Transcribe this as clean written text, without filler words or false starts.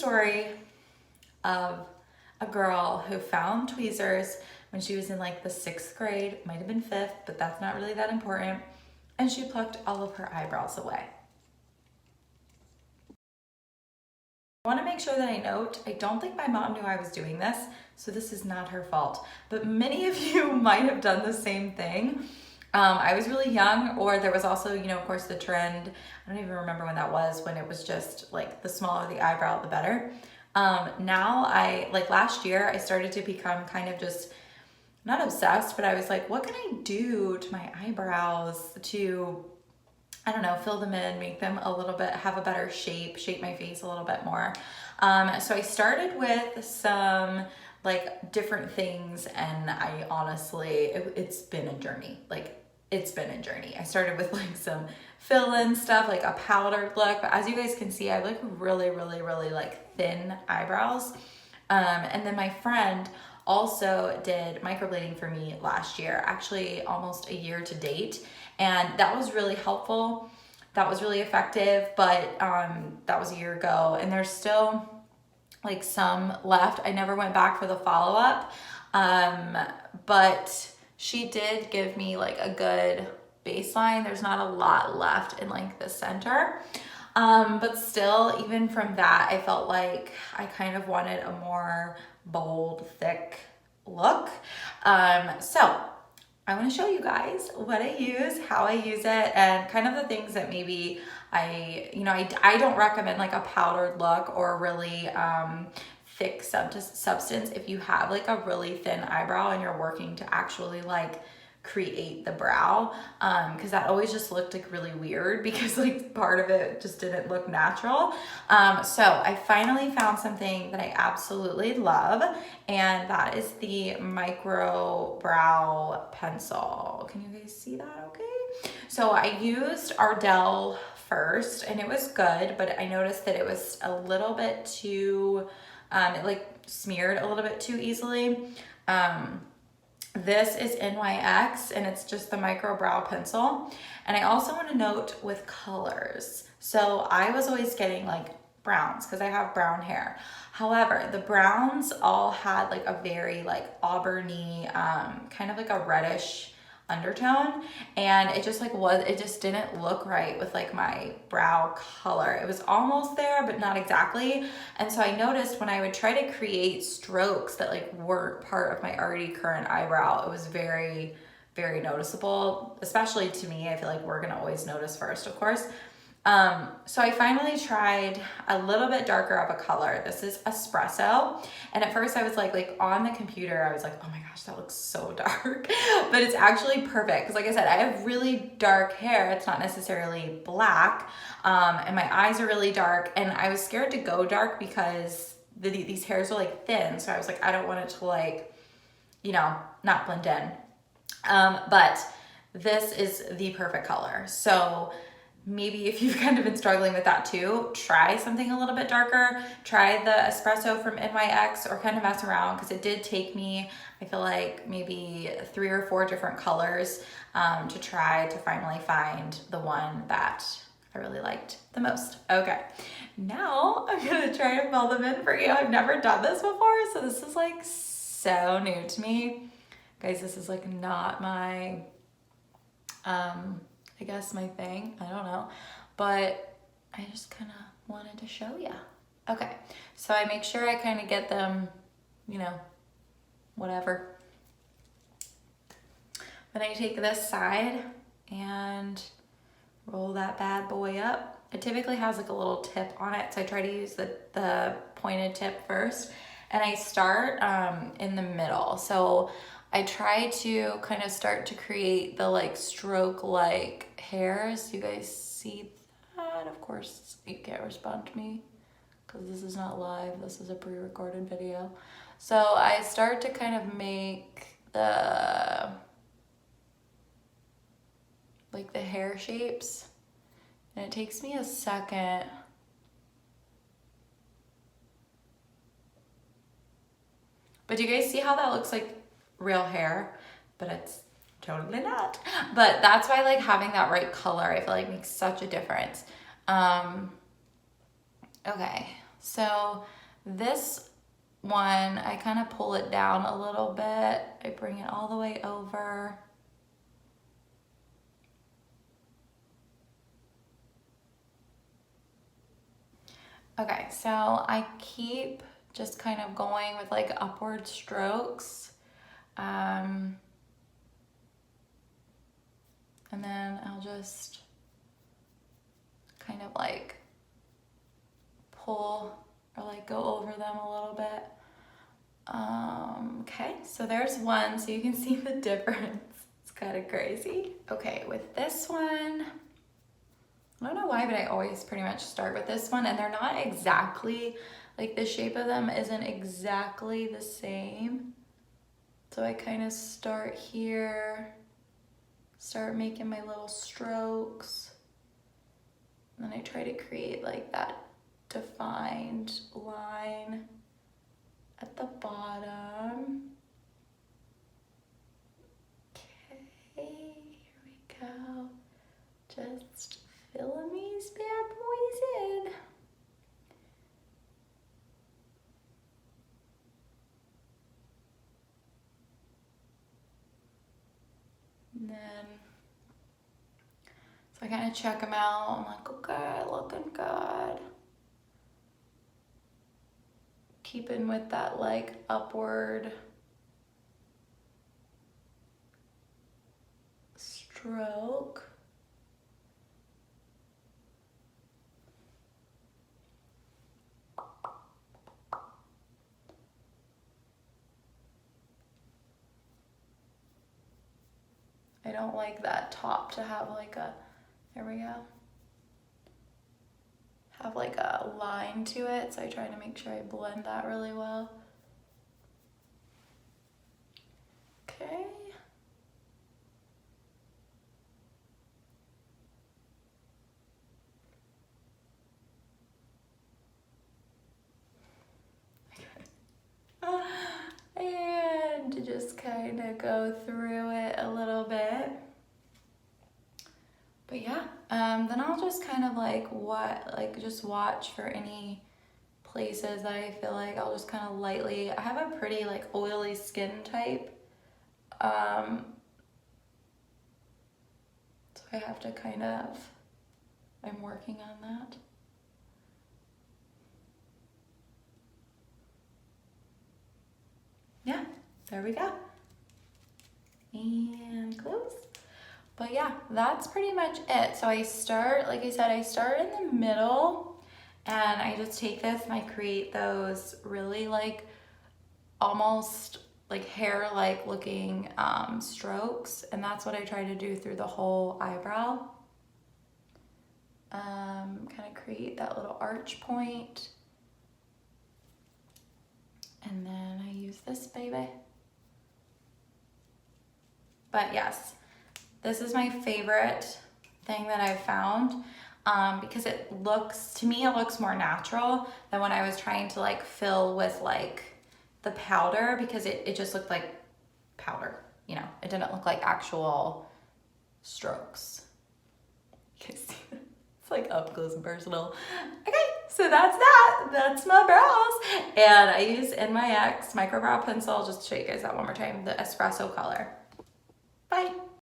story of a girl who found tweezers when she was in like the 6th grade, might have been 5th, but that's not really that important. And she plucked all of her eyebrows away. I want to make sure that I note, I don't think my mom knew I was doing this, so this is not her fault. But many of you might have done the same thing. I was really young, or there was also, you know, of course, the trend, I don't even remember when that was, when it was just like the smaller the eyebrow, the better. Now like last year, I started to become kind of just, not obsessed, but I was like, what can I do to my eyebrows to, I don't know, fill them in, make them a little bit, have a better shape my face a little bit more. So I started with some like different things, and I honestly, it's been a journey. It's been a journey. I started with like some fill-in stuff, like a powdered look, but as you guys can see, I have like really, really, really like thin eyebrows. And then my friend also did microblading for me last year, actually almost a year to date. And that was really helpful. That was really effective, but that was a year ago, and there's still like some left. I never went back for the follow-up, but she did give me like a good baseline. There's not a lot left in like the center. But still, even from that, I felt like I kind of wanted a more bold, thick look. So I want to show you guys what I use, how I use it, and kind of the things that maybe I don't recommend like a powdered look or really thick substance if you have like a really thin eyebrow and you're working to actually like create the brow, because that always just looked like really weird because like part of it just didn't look natural. So I finally found something that I absolutely love, and that is the Micro Brow Pencil. Can you guys see that okay? So I used Ardell first, and it was good, but I noticed that it was a little bit too, it like smeared a little bit too easily. This is NYX, and it's just the Micro Brow Pencil. And I also want to note with colors. So I was always getting like browns because I have brown hair. However, the browns all had like a very like auburny, kind of like a reddish undertone, and it just didn't look right with like my brow color. It was almost there, but not exactly. And so I noticed when I would try to create strokes that like weren't part of my already current eyebrow, it was very, very noticeable, especially to me. I feel like we're gonna always notice first, of course. So I finally tried a little bit darker of a color. This is Espresso. And at first I was like on the computer, I was like, oh my gosh, that looks so dark. But it's actually perfect. Cause like I said, I have really dark hair. It's not necessarily black. And my eyes are really dark. And I was scared to go dark because these hairs are like thin. So I was like, I don't want it to like, not blend in. But this is the perfect color. So maybe if you've kind of been struggling with that too, try something a little bit darker. Try the Espresso from NYX, or kind of mess around, because it did take me, I feel like maybe 3 or 4 different colors to try to finally find the one that I really liked the most. Okay, now I'm gonna try to fill them in for you. I've never done this before, so this is like so new to me. Guys, this is like not my, I guess my thing, I don't know, but I just kind of wanted to show you. Okay, so I make sure I kind of get them, whatever. Then I take this side and roll that bad boy up. It typically has like a little tip on it, so I try to use the pointed tip first, and I start in the middle. So I try to kind of start to create the like stroke like hairs. You guys see that? Of course you can't respond to me because this is not live. This is a pre-recorded video. So I start to kind of make the hair shapes, and it takes me a second. But do you guys see how that looks like real hair? But it's totally not. But that's why like having that right color, I feel like makes such a difference. Okay, So this one, I kind of pull it down a little bit. I bring it all the way over. Okay, so I keep just kind of going with like upward strokes. And then I'll just kind of like pull or like go over them a little bit. Okay, so there's one, so you can see the difference. It's kind of crazy. Okay, with this one, I don't know why, but I always pretty much start with this one, and they're not exactly, like the shape of them isn't exactly the same. So I kind of start here, start making my little strokes, and then I try to create like that defined line at the bottom. Okay, here we go. Just filling these bad boys in. And then, so I kind of check them out. I'm like, okay, looking good. Keeping with that like upward stroke. I don't like that top to have like a, there we go, have like a line to it, so I try to make sure I blend that really well. Okay. And to just kind of go through it a little bit. But yeah, then I'll just kind of like just watch for any places that I feel like I'll just kind of lightly, I have a pretty like oily skin type. So I have to kind of, I'm working on that. Yeah, there we go. And close. But yeah, that's pretty much it. So I start, like I said, I start in the middle, and I just take this and I create those really like almost like hair-like looking strokes, and that's what I try to do through the whole eyebrow. Kind of create that little arch point. And then I use this baby. But yes, this is my favorite thing that I've found because it looks, to me, it looks more natural than when I was trying to like fill with like the powder, because it just looked like powder, you know, it didn't look like actual strokes. You can see that. It's like up close and personal. Okay, so that's that. That's my brows. And I use NYX Micro Brow Pencil. Just to show you guys that one more time, the espresso color.